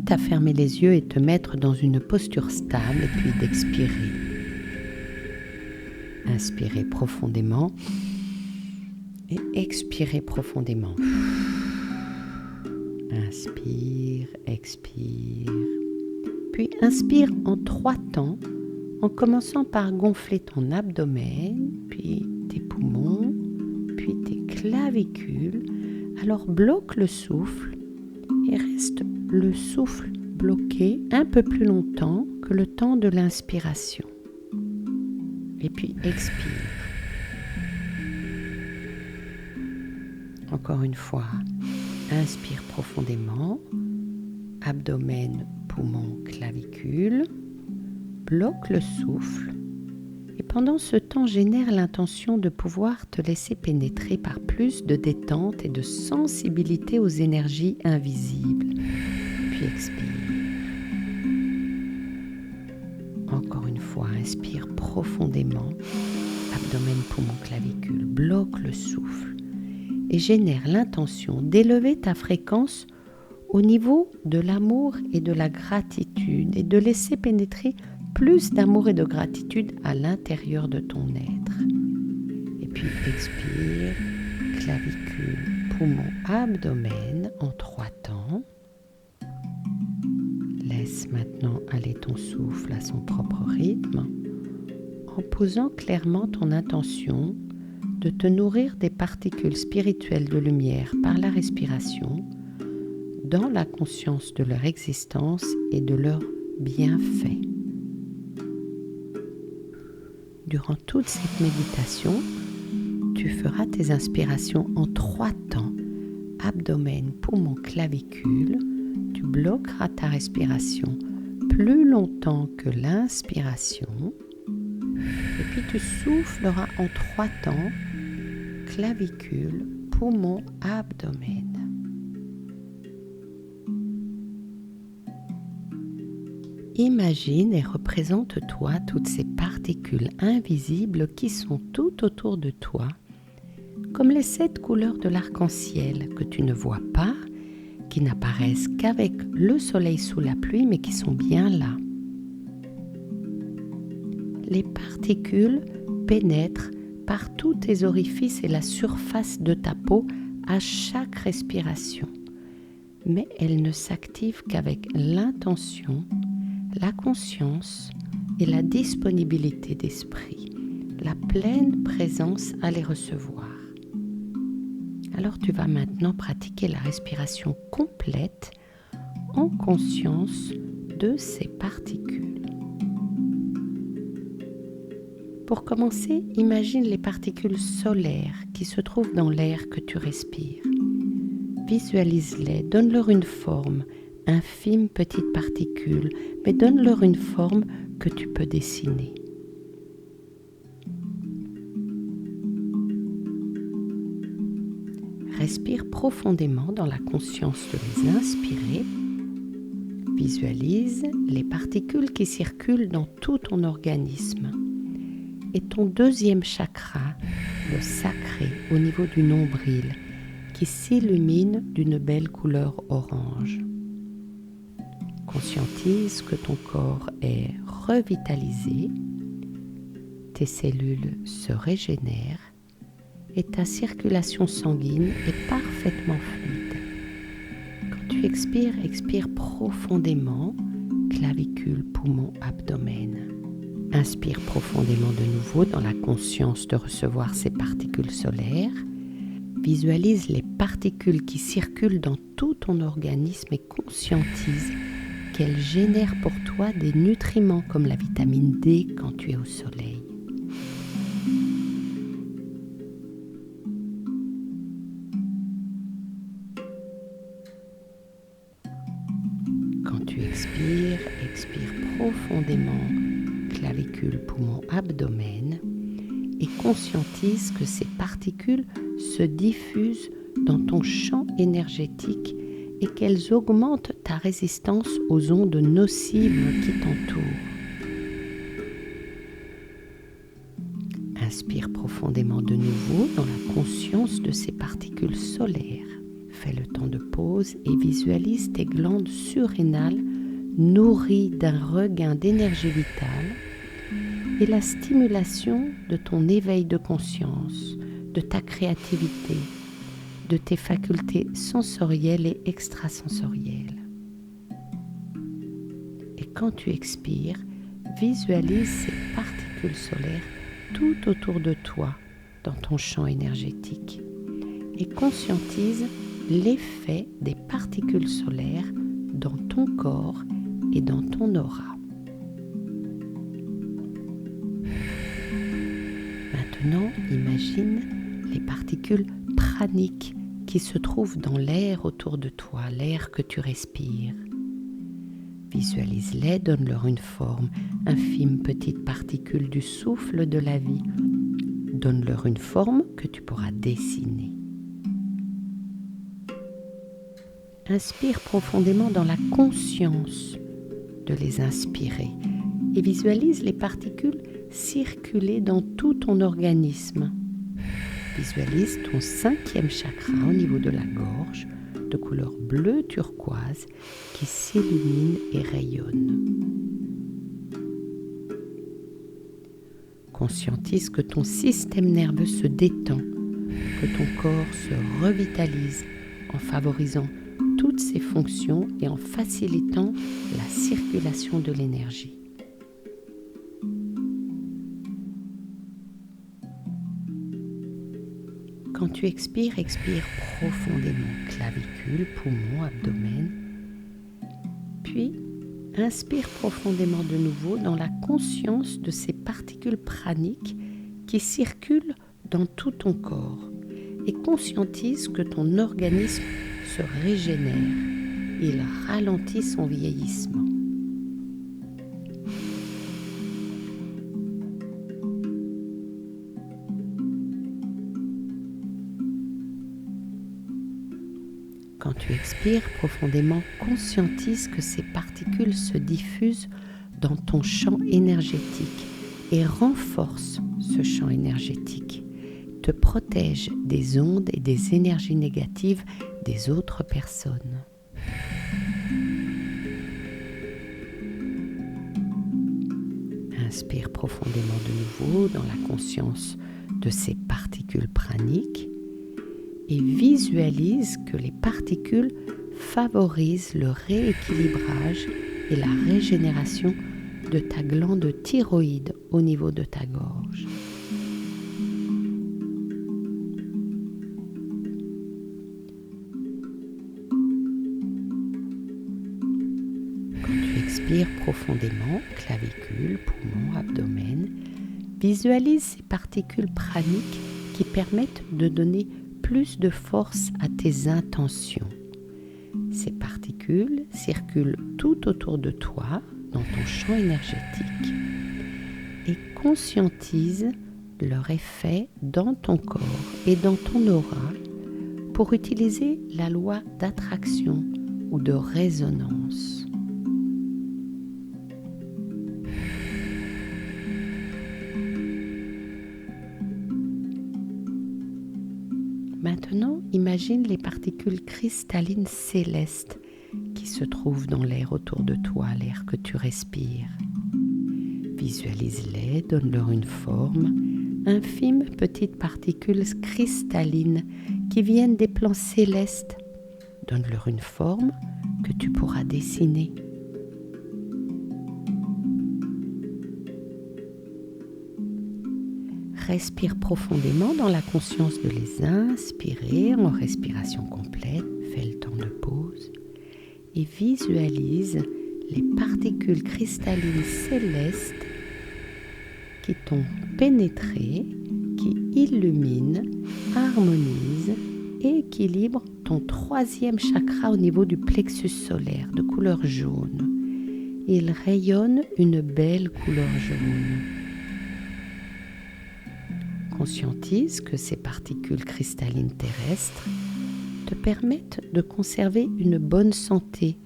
t'invite à fermer les yeux et te mettre dans une posture stable et puis d'expirer. Inspirez profondément et expirez profondément. Inspire, expire. Puis inspire en 3 temps en commençant par gonfler ton abdomen, puis tes poumons, puis tes clavicules. Alors bloque le souffle et reste le souffle bloqué un peu plus longtemps que le temps de l'inspiration. Et puis expire. Encore une fois, inspire profondément, abdomen, poumons, clavicules, bloque le souffle et pendant ce temps génère l'intention de pouvoir te laisser pénétrer par plus de détente et de sensibilité aux énergies invisibles. Puis expire. Encore une fois, inspire profondément, abdomen, poumons, clavicules, bloque le souffle et génère l'intention d'élever ta fréquence au niveau de l'amour et de la gratitude et de laisser pénétrer plus d'amour et de gratitude à l'intérieur de ton être. Et puis expire, clavicule, poumons, abdomen en 3 temps. Laisse maintenant aller ton souffle à son propre rythme en posant clairement ton intention de te nourrir des particules spirituelles de lumière par la respiration dans la conscience de leur existence et de leurs bienfaits. Durant toute cette méditation, tu feras tes inspirations en 3 temps, abdomen, poumon, clavicule. Tu bloqueras ta respiration plus longtemps que l'inspiration. Et puis tu souffleras en 3 temps, clavicule, poumon, abdomen. Imagine et représente-toi toutes ces particules invisibles qui sont tout autour de toi, comme les 7 couleurs de l'arc-en-ciel que tu ne vois pas, qui n'apparaissent qu'avec le soleil sous la pluie, mais qui sont bien là. Les particules pénètrent par tous tes orifices et la surface de ta peau à chaque respiration, mais elles ne s'activent qu'avec l'intention, la conscience et la disponibilité d'esprit, la pleine présence à les recevoir. Alors tu vas maintenant pratiquer la respiration complète en conscience de ces particules. Pour commencer, imagine les particules solaires qui se trouvent dans l'air que tu respires. Visualise-les, donne-leur une forme, infime petite particule, mais donne-leur une forme que tu peux dessiner. Respire profondément dans la conscience de les inspirer. Visualise les particules qui circulent dans tout ton organisme. Et ton 2e chakra, le sacré, au niveau du nombril, qui s'illumine d'une belle couleur orange. Conscientise que ton corps est revitalisé, tes cellules se régénèrent et ta circulation sanguine est parfaitement fluide. Quand tu expires, expire profondément, clavicule, poumon, abdomen. Inspire profondément de nouveau dans la conscience de recevoir ces particules solaires. Visualise les particules qui circulent dans tout ton organisme et conscientise qu'elles génèrent pour toi des nutriments comme la vitamine D quand tu es au soleil. Quand tu expires, expire profondément, clavicule, poumon, abdomen et conscientise que ces particules se diffusent dans ton champ énergétique et qu'elles augmentent ta résistance aux ondes nocives qui t'entourent. Inspire profondément de nouveau dans la conscience de ces particules solaires. Fais le temps de pause et visualise tes glandes surrénales nourries d'un regain d'énergie vitale et la stimulation de ton éveil de conscience, de ta créativité, de tes facultés sensorielles et extrasensorielles. Et quand tu expires, visualise ces particules solaires tout autour de toi dans ton champ énergétique et conscientise l'effet des particules solaires dans ton corps et dans ton aura. Maintenant, imagine les particules praniques qui se trouvent dans l'air autour de toi, l'air que tu respires. Visualise-les, donne-leur une forme, infime petite particule du souffle de la vie. Donne-leur une forme que tu pourras dessiner. Inspire profondément dans la conscience de les inspirer et visualise les particules circuler dans tout ton organisme. Visualise ton 5e chakra au niveau de la gorge, de couleur bleu turquoise, qui s'illumine et rayonne. Conscientise que ton système nerveux se détend, que ton corps se revitalise en favorisant toutes ses fonctions et en facilitant la circulation de l'énergie. Quand tu expires, expire profondément, clavicule, poumon, abdomen. Puis, inspire profondément de nouveau dans la conscience de ces particules praniques qui circulent dans tout ton corps et conscientise que ton organisme se régénère, il ralentit son vieillissement. Quand tu expires profondément, conscientise que ces particules se diffusent dans ton champ énergétique et renforcent ce champ énergétique, te protège des ondes et des énergies négatives des autres personnes. Inspire profondément de nouveau dans la conscience de ces particules praniques et visualise que les particules favorisent le rééquilibrage et la régénération de ta glande thyroïde au niveau de ta gorge. Quand tu expires profondément, clavicule, poumon, abdomen, visualise ces particules praniques qui permettent de donner plus de force à tes intentions. Ces particules circulent tout autour de toi, dans ton champ énergétique, et conscientise leur effet dans ton corps et dans ton aura pour utiliser la loi d'attraction ou de résonance. Maintenant, imagine les particules cristallines célestes qui se trouvent dans l'air autour de toi, l'air que tu respires. Visualise-les, donne-leur une forme, infimes petites particules cristallines qui viennent des plans célestes. Donne-leur une forme que tu pourras dessiner. Respire profondément dans la conscience de les inspirer en respiration complète. Fais le temps de pause et visualise les particules cristallines célestes qui t'ont pénétré, qui illuminent, harmonisent et équilibrent ton 3e chakra au niveau du plexus solaire de couleur jaune. Il rayonne une belle couleur jaune. Conscientise que ces particules cristallines terrestres te permettent de conserver une bonne santé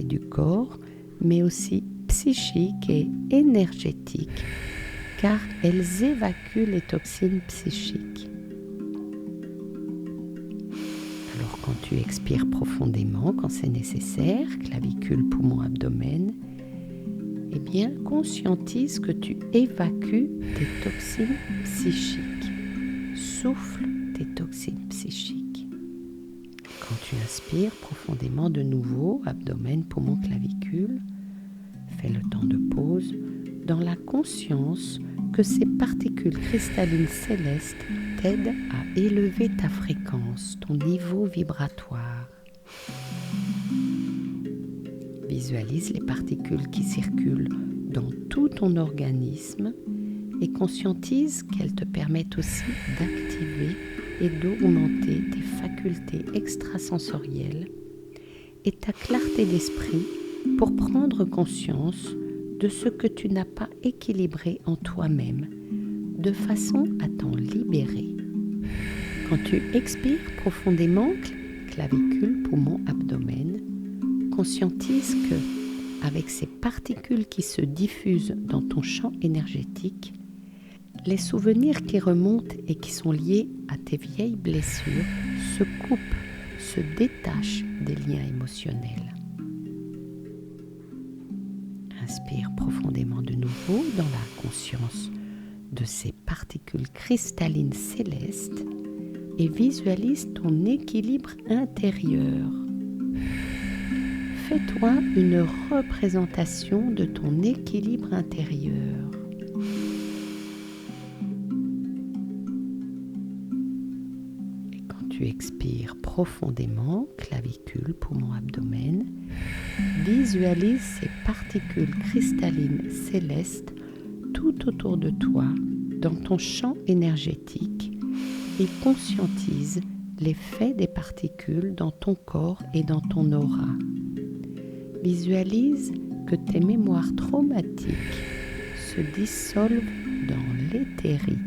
du corps, mais aussi psychique et énergétique, car elles évacuent les toxines psychiques. Alors quand tu expires profondément quand c'est nécessaire, clavicule, poumon, abdomen, eh bien, conscientise que tu évacues tes toxines psychiques. Souffle tes toxines psychiques. Quand tu inspires profondément de nouveau, abdomen, poumon, clavicule, fais le temps de pause dans la conscience que ces particules cristallines célestes t'aident à élever ta fréquence, ton niveau vibratoire. Visualise les particules qui circulent dans tout ton organisme et conscientise qu'elles te permettent aussi d'activer et d'augmenter tes facultés extrasensorielles et ta clarté d'esprit pour prendre conscience de ce que tu n'as pas équilibré en toi-même, de façon à t'en libérer. Quand tu expires profondément, clavicule, poumon, abdomen, conscientise que, avec ces particules qui se diffusent dans ton champ énergétique, les souvenirs qui remontent et qui sont liés à tes vieilles blessures se coupent, se détachent des liens émotionnels. Inspire profondément de nouveau dans la conscience de ces particules cristallines célestes et visualise ton équilibre intérieur. Fais-toi une représentation de ton équilibre intérieur. Et quand tu expires profondément, clavicule, poumon, abdomen, visualise ces particules cristallines célestes tout autour de toi, dans ton champ énergétique, et conscientise l'effet des particules dans ton corps et dans ton aura. Visualise que tes mémoires traumatiques se dissolvent dans l'éthérique.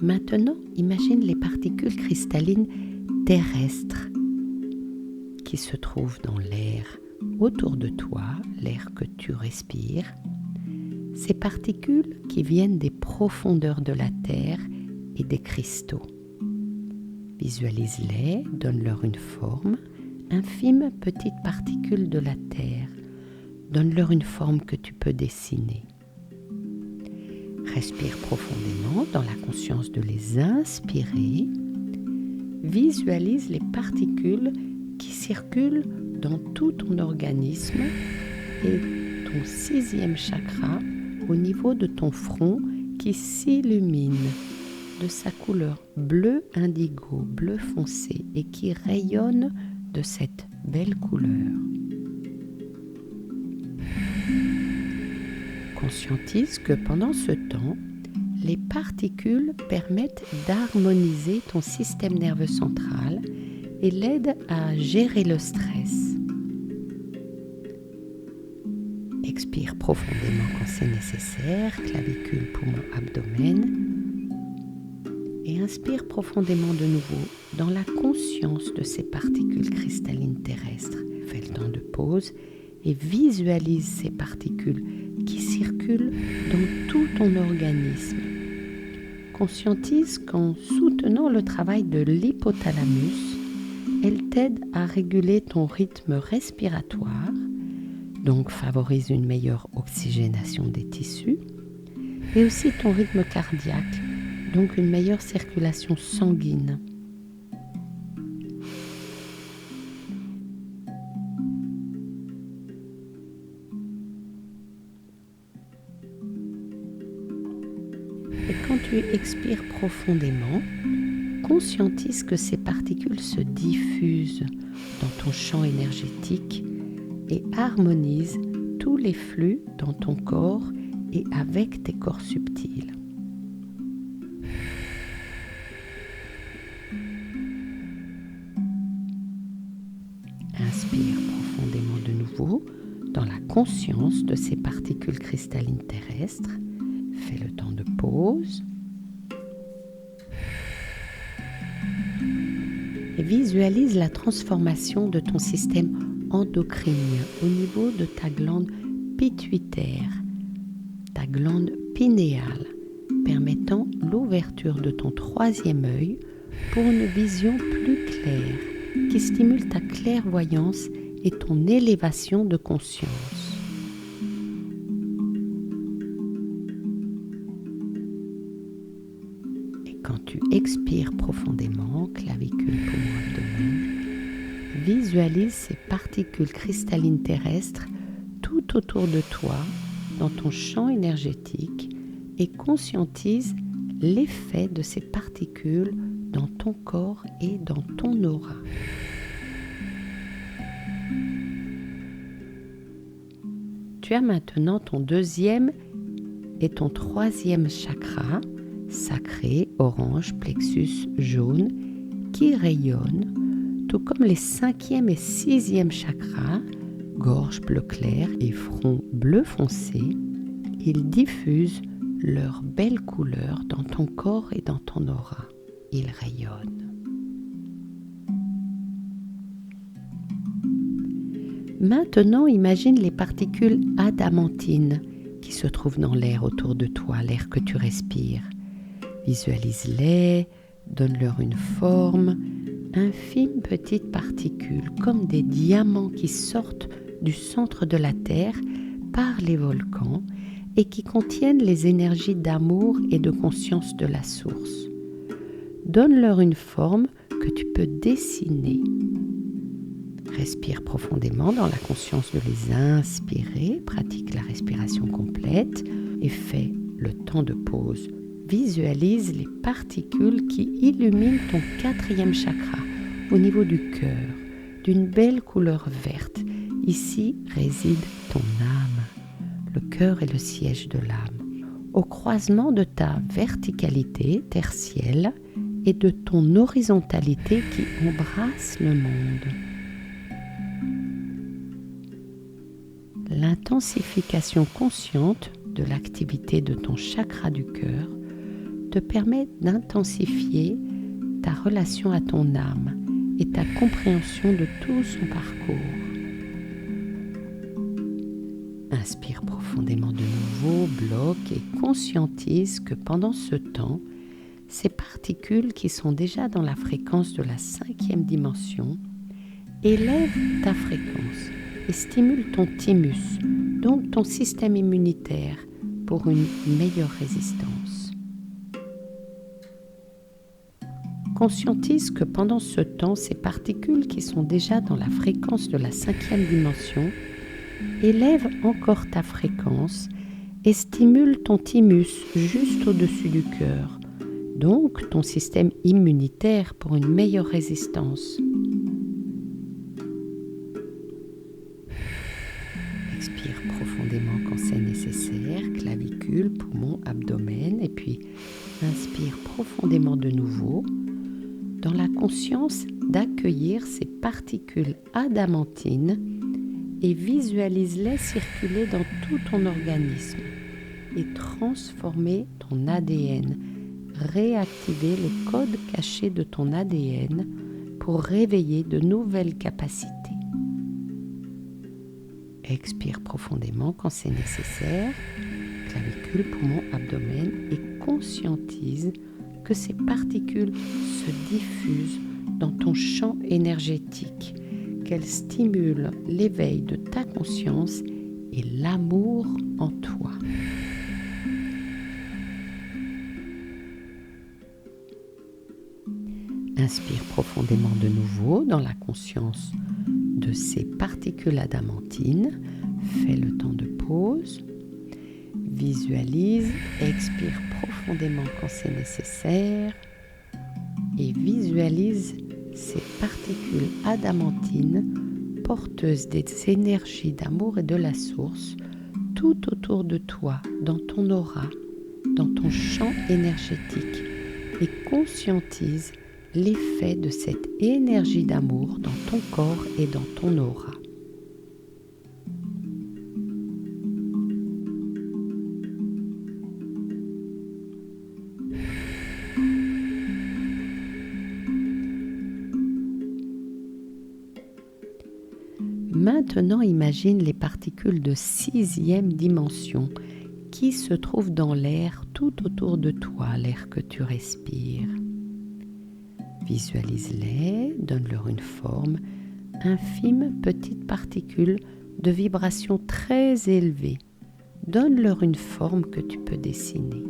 Maintenant, imagine les particules cristallines terrestres qui se trouvent dans l'air autour de toi, l'air que tu respires. Ces particules qui viennent des profondeurs de la Terre et des cristaux. Visualise-les, donne-leur une forme, infimes petites particules de la Terre. Donne-leur une forme que tu peux dessiner. Respire profondément dans la conscience de les inspirer. Visualise les particules qui circulent dans tout ton organisme et ton 6e chakra au niveau de ton front qui s'illumine de sa couleur bleu indigo, bleu foncé et qui rayonne de cette belle couleur. Conscientise que pendant ce temps, les particules permettent d'harmoniser ton système nerveux central et l'aident à gérer le stress. Expire profondément quand c'est nécessaire, clavicule, poumon, abdomen. Et inspire profondément de nouveau dans la conscience de ces particules cristallines terrestres. Fais le temps de pause et visualise ces particules qui circulent dans tout ton organisme. Conscientise qu'en soutenant le travail de l'hypothalamus, elle t'aide à réguler ton rythme respiratoire, donc favorise une meilleure oxygénation des tissus, et aussi ton rythme cardiaque, donc une meilleure circulation sanguine. Et quand tu expires profondément, conscientise que ces particules se diffusent dans ton champ énergétique et harmonisent tous les flux dans ton corps et avec tes corps subtils. Inspire profondément de nouveau dans la conscience de ces particules cristallines terrestres. Fais le temps de pause. et visualise la transformation de ton système endocrinien au niveau de ta glande pituitaire, ta glande pinéale, permettant l'ouverture de ton troisième œil pour une vision plus claire qui stimule ta clairvoyance et ton élévation de conscience. Et quand tu expires profondément, clavicule, poumon, abdomen, visualise ces particules cristallines terrestres tout autour de toi, dans ton champ énergétique, et conscientise l'effet de ces particules dans ton corps et dans ton aura. Tu as maintenant ton deuxième et ton troisième chakra, sacré, orange, plexus jaune, qui rayonnent, tout comme les cinquième et sixième chakras, gorge bleu clair et front bleu foncé. Ils diffusent leur belle couleur dans ton corps et dans ton aura. Ils rayonnent. Maintenant, imagine les particules adamantines qui se trouvent dans l'air autour de toi, l'air que tu respires. Visualise-les, donne-leur une forme, infimes petites particules, comme des diamants qui sortent du centre de la Terre par les volcans et qui contiennent les énergies d'amour et de conscience de la source. Donne-leur une forme que tu peux dessiner. Respire profondément dans la conscience de les inspirer, pratique la respiration complète et fais le temps de pause. Visualise les particules qui illuminent ton quatrième chakra au niveau du cœur, d'une belle couleur verte. Ici réside ton âme. Le cœur est le siège de l'âme. Au croisement de ta verticalité, terre-ciel, et de ton horizontalité qui embrasse le monde. L'intensification consciente de l'activité de ton chakra du cœur te permet d'intensifier ta relation à ton âme et ta compréhension de tout son parcours. Inspire profondément de nouveau, bloque et conscientise que pendant ce temps, ces particules qui sont déjà dans la fréquence de la cinquième dimension élèvent ta fréquence et stimulent ton thymus, donc ton système immunitaire, pour une meilleure résistance. Conscientise que pendant ce temps, ces particules qui sont déjà dans la fréquence de la cinquième dimension élèvent encore ta fréquence et stimulent ton thymus juste au-dessus du cœur, donc ton système immunitaire pour une meilleure résistance. Expire profondément quand c'est nécessaire, clavicule, poumon, abdomen, et puis inspire profondément de nouveau, dans la conscience d'accueillir ces particules adamantines et visualise-les circuler dans tout ton organisme et transformer ton ADN, réactiver les codes cachés de ton ADN pour réveiller de nouvelles capacités. Expire profondément quand c'est nécessaire, clavicule, poumon, abdomen, et conscientise que ces particules se diffusent dans ton champ énergétique, qu'elles stimulent l'éveil de ta conscience et l'amour en toi. Inspire profondément de nouveau dans la conscience de ces particules adamantines. Fais le temps de pause. Visualise, expire profondément quand c'est nécessaire et visualise ces particules adamantines porteuses des énergies d'amour et de la source tout autour de toi, dans ton aura, dans ton champ énergétique, et conscientise l'effet de cette énergie d'amour dans ton corps et dans ton aura. Maintenant, imagine les particules de 6e dimension qui se trouvent dans l'air tout autour de toi, l'air que tu respires. Visualise-les, donne-leur une forme, infime petite particule de vibration très élevée. Donne-leur une forme que tu peux dessiner.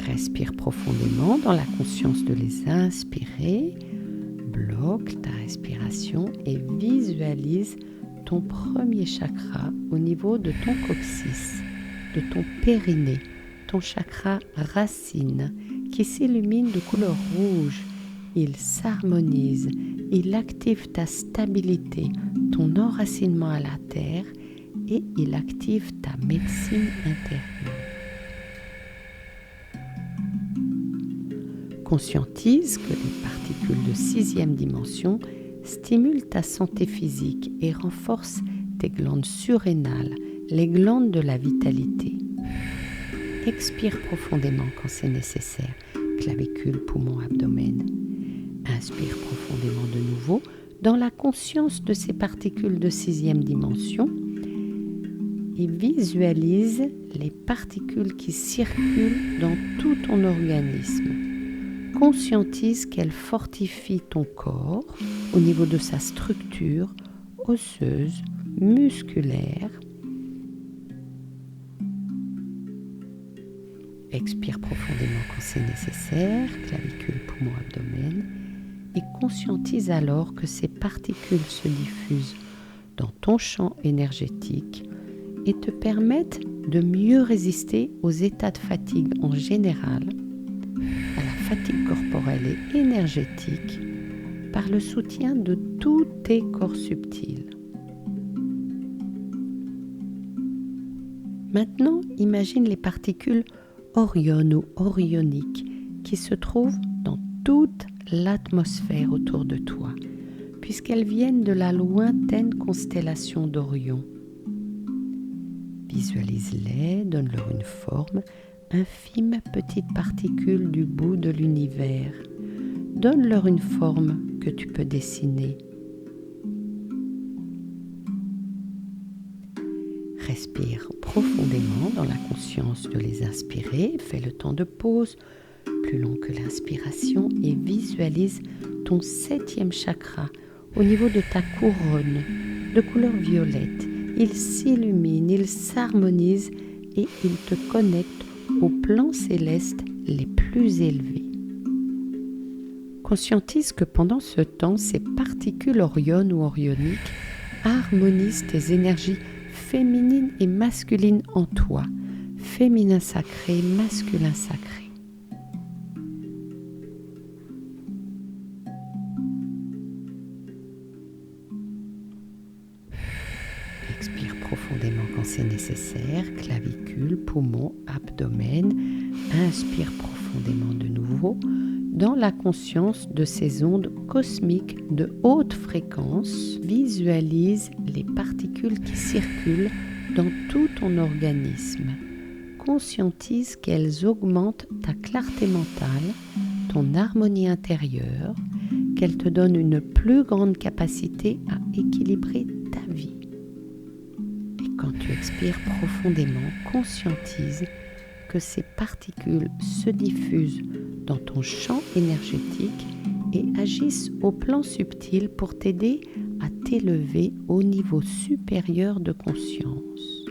Respire profondément dans la conscience de les inspirer. Bloque ta respiration et visualise ton premier chakra au niveau de ton coccyx, de ton périnée, ton chakra racine qui s'illumine de couleur rouge. Il s'harmonise, il active ta stabilité, ton enracinement à la terre et il active ta médecine intérieure. Conscientise que les particules de 6e dimension stimulent ta santé physique et renforcent tes glandes surrénales, les glandes de la vitalité. Expire profondément quand c'est nécessaire, clavicule, poumon, abdomen. Inspire profondément de nouveau dans la conscience de ces particules de 6e dimension et visualise les particules qui circulent dans tout ton organisme. Conscientise qu'elles fortifient ton corps au niveau de sa structure osseuse, musculaire. Expire profondément quand c'est nécessaire, clavicule, poumon, abdomen, et conscientise alors que ces particules se diffusent dans ton champ énergétique et te permettent de mieux résister aux états de fatigue en général, à la fatigue corporelle et énergétique, par le soutien de tous tes corps subtils. Maintenant, imagine les particules oriones ou orioniques qui se trouvent dans toute l'atmosphère autour de toi, puisqu'elles viennent de la lointaine constellation d'Orion. Visualise-les, donne-leur une forme, infime petite particule du bout de l'univers. Donne-leur une forme que tu peux dessiner. Respire profondément dans la conscience de les inspirer. Fais le temps de pause, plus long que l'inspiration, et visualise ton 7e chakra au niveau de ta couronne, de couleur violette. Il s'illumine, il s'harmonise et il te connecte aux plans célestes les plus élevés. Conscientise que pendant ce temps, ces particules oriones ou orioniques harmonisent tes énergies féminines et masculines en toi, féminin sacré, masculin sacré. Expire profondément quand c'est nécessaire, clavicule, poumon, abdomen. Inspire profondément de nouveau dans la conscience de ces ondes cosmiques de haute fréquence. Visualise les particules qui circulent dans tout ton organisme. Conscientise qu'elles augmentent ta clarté mentale, ton harmonie intérieure, qu'elles te donnent une plus grande capacité à équilibrer ta vie. Et quand tu expires profondément, conscientise que ces particules se diffusent dans ton champ énergétique et agissent au plan subtil pour t'aider à t'élever au niveau supérieur de conscience.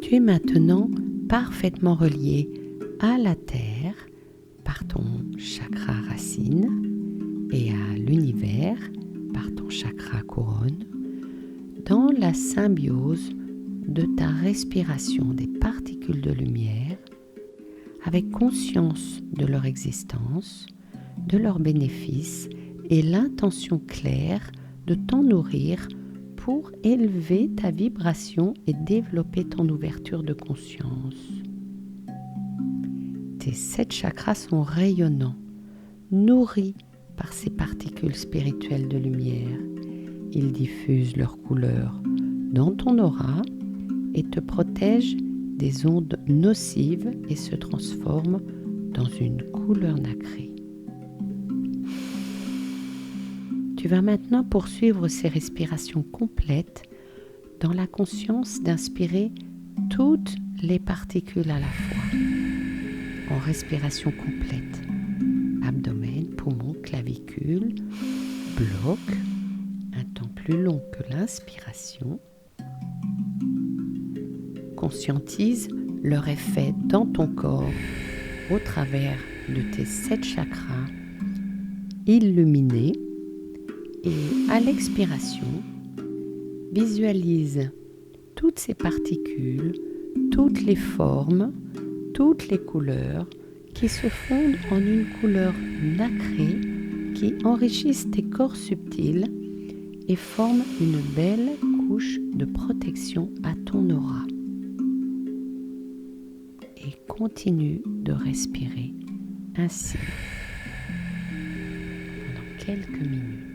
Tu es maintenant parfaitement relié à la Terre par ton chakra racine et à l'univers par ton chakra couronne, dans la symbiose de ta respiration des particules de lumière, avec conscience de leur existence, de leurs bénéfices et l'intention claire de t'en nourrir pour élever ta vibration et développer ton ouverture de conscience. Tes 7 chakras sont rayonnants, nourris par ces particules spirituelles de lumière. Ils diffusent leur couleur dans ton aura et te protègent des ondes nocives et se transforment dans une couleur nacrée. Tu vas maintenant poursuivre ces respirations complètes dans la conscience d'inspirer toutes les particules à la fois. En respiration complète. Abdomen, poumon, clavicule, bloc, un temps plus long que l'inspiration. Conscientise leur effet dans ton corps au travers de tes 7 chakras illuminés. Et à l'expiration, visualise toutes ces particules, toutes les formes, toutes les couleurs qui se fondent en une couleur nacrée qui enrichissent tes corps subtils et forment une belle couche de protection à ton aura. Et continue de respirer ainsi pendant quelques minutes.